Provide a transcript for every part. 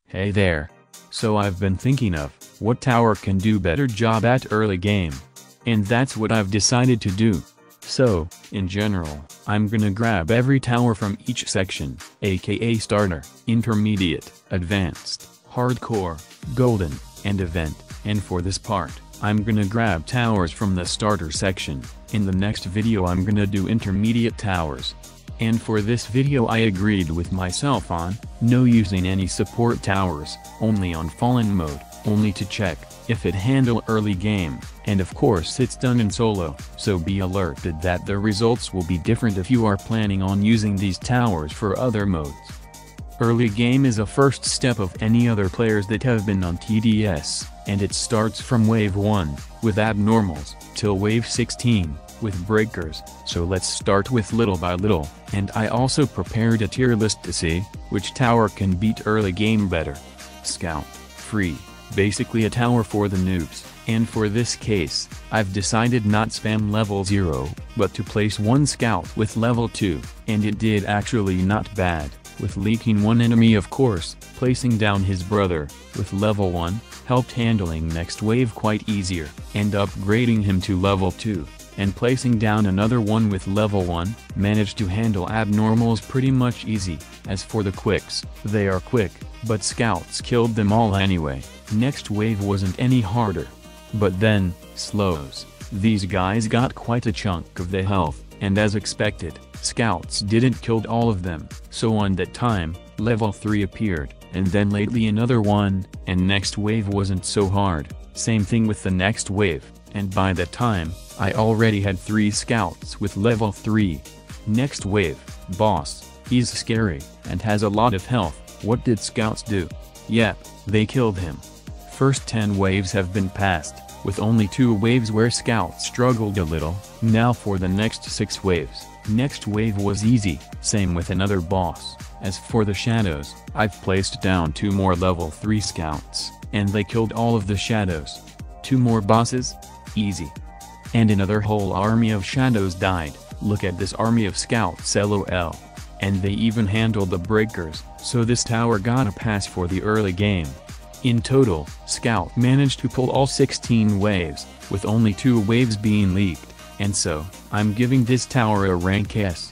Hey there. So I've been thinking of what tower can do better job at early game. And that's what I've decided to do. So, in general, I'm gonna grab every tower from each section, aka starter, intermediate, advanced, hardcore, golden, and event, and for this part, I'm gonna grab towers from the starter section. In the next video I'm gonna do intermediate towers. And for this video I agreed with myself on, no using any support towers, only on fallen mode, only to check if it handle early game, and of course it's done in solo, so be alerted that the results will be different if you are planning on using these towers for other modes. Early game is a first step of any other players that have been on TDS, and it starts from wave 1, with abnormals, till wave 16, with breakers, so let's start with little by little, and I also prepared a tier list to see which tower can beat early game better. Scout, free, basically a tower for the noobs, and for this case, I've decided not spam level 0, but to place one scout with level 2, and it did actually not bad, with leaking one enemy of course, placing down his brother, with level 1, helped handling next wave quite easier, and upgrading him to level 2. And placing down another one with level 1, managed to handle abnormals pretty much easy. As for the quicks, they are quick, but scouts killed them all anyway. Next wave wasn't any harder. But then, slows. These guys got quite a chunk of the health, and as expected, scouts didn't kill all of them. So on that time, level 3 appeared, and then lately another one, and next wave wasn't so hard. Same thing with the next wave, and by that time, I already had 3 scouts with level 3. Next wave, boss, he's scary, and has a lot of health. What did scouts do? Yep, they killed him. First 10 waves have been passed, with only 2 waves where scouts struggled a little. Now for the next 6 waves. Next wave was easy, same with another boss. As for the shadows, I've placed down 2 more level 3 scouts, and they killed all of the shadows. 2 more bosses? Easy. And another whole army of shadows died. Look at this army of scouts lol. And they even handled the breakers, so this tower got a pass for the early game. In total, Scout managed to pull all 16 waves, with only 2 waves being leaked, and so, I'm giving this tower a rank S.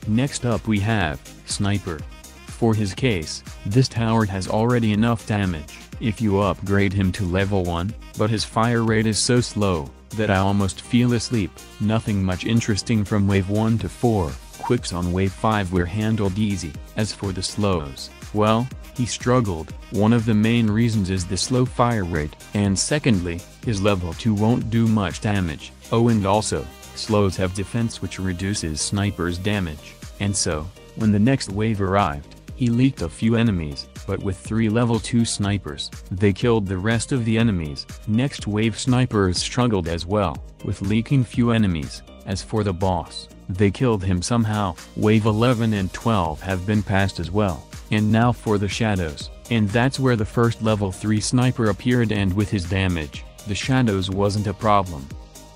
Next up we have, Sniper. For his case, this tower has already enough damage, if you upgrade him to level 1, but his fire rate is so slow, that I almost feel asleep. Nothing much interesting from wave 1 to 4, quicks on wave 5 were handled easy. As for the slows, well, he struggled. One of the main reasons is the slow fire rate, and secondly, his level 2 won't do much damage. Oh, and also, slows have defense which reduces snipers' damage, and so, when the next wave arrived, he leaked a few enemies, but with 3 level 2 snipers, they killed the rest of the enemies. Next wave snipers struggled as well, with leaking few enemies. As for the boss, they killed him somehow. Wave 11 and 12 have been passed as well. And now for the shadows, and that's where the first level 3 sniper appeared, and with his damage, the shadows wasn't a problem.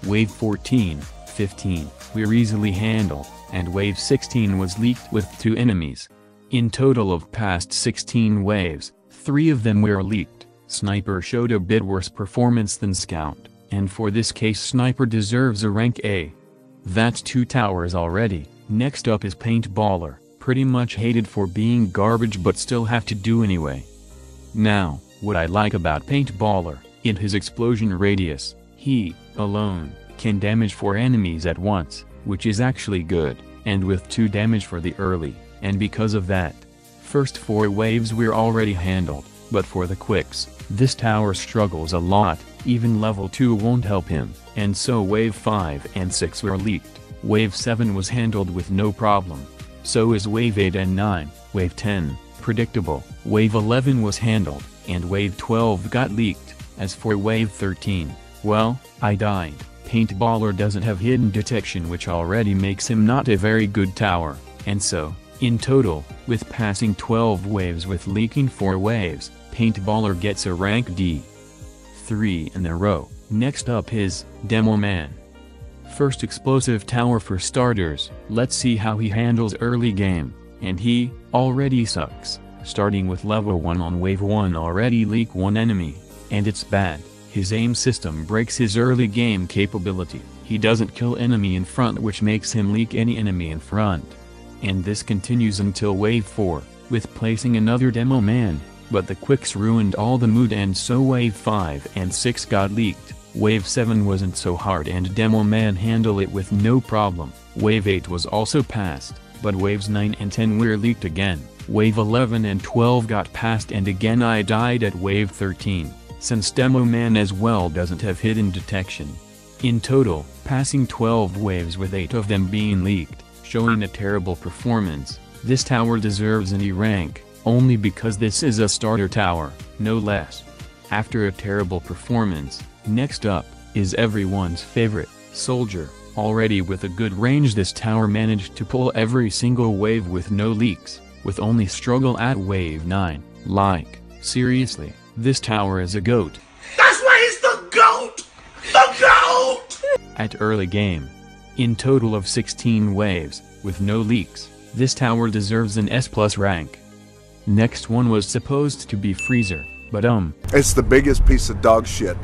Wave 14, 15, were easily handled, and wave 16 was leaked with 2 enemies. In total of past 16 waves, 3 of them were leaked. Sniper showed a bit worse performance than Scout, and for this case Sniper deserves a rank A. That's 2 towers already. Next up is Paintballer, pretty much hated for being garbage but still have to do anyway. Now, what I like about Paintballer, in his explosion radius, he, alone, can damage 4 enemies at once, which is actually good, and with 2 damage for the early. And because of that, first 4 waves were already handled, but for the quicks, this tower struggles a lot, even level 2 won't help him, and so wave 5 and 6 were leaked. Wave 7 was handled with no problem. So is wave 8 and 9, wave 10, predictable, wave 11 was handled, and wave 12 got leaked. As for wave 13, well, I died. Paintballer doesn't have hidden detection which already makes him not a very good tower, and so, in total, with passing 12 waves with leaking 4 waves, Paintballer gets a rank D. 3 in a row. Next up is Demo Man. First explosive tower for starters. Let's see how he handles early game, and he already sucks. Starting with level 1 on wave 1 already leak one enemy, and it's bad. His aim system breaks his early game capability. He doesn't kill enemy in front, which makes him leak any enemy in front. And this continues until wave 4, with placing another demo man, but the quicks ruined all the mood and so wave 5 and 6 got leaked. Wave 7 wasn't so hard and demo man handled it with no problem. Wave 8 was also passed, but waves 9 and 10 were leaked again. Wave 11 and 12 got passed and again I died at wave 13, since demo man as well doesn't have hidden detection. In total, passing 12 waves with 8 of them being leaked, showing a terrible performance. This tower deserves an E rank, only because this is a starter tower, no less. After a terrible performance, next up is everyone's favorite, Soldier. Already with a good range, this tower managed to pull every single wave with no leaks, with only struggle at wave 9. Like, seriously, this tower is a GOAT. That's why he's the GOAT! The GOAT! At early game. In total of 16 waves, with no leaks, this tower deserves an S+ rank. Next one was supposed to be Freezer, but it's the biggest piece of dog shit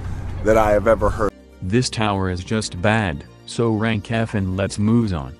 that I have ever heard. This tower is just bad, so rank F and let's move on.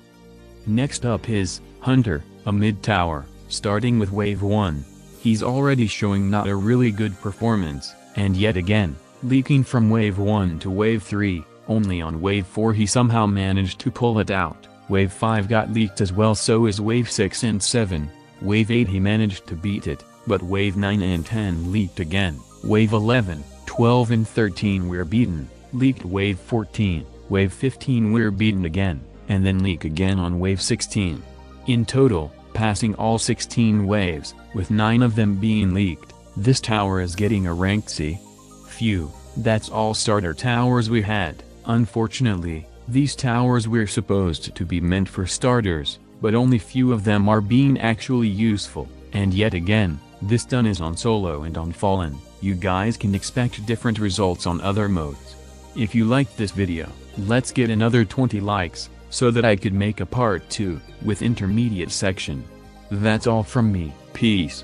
Next up is Hunter, a mid tower, starting with wave 1. He's already showing not a really good performance, and yet again, leaking from wave 1 to wave 3, only on wave 4 he somehow managed to pull it out. Wave 5 got leaked as well, so is wave 6 and 7. Wave 8 he managed to beat it, but wave 9 and 10 leaked again. Wave 11, 12 and 13 were beaten, leaked wave 14, wave 15 were beaten again, and then leak again on wave 16. In total, passing all 16 waves, with 9 of them being leaked, this tower is getting a rank C. Phew, that's all starter towers we had. Unfortunately, these towers were supposed to be meant for starters, but only few of them are being actually useful, and yet again, this done is on solo and on fallen. You guys can expect different results on other modes. If you liked this video, let's get another 20 likes, so that I could make a part 2, with intermediate section. That's all from me, peace.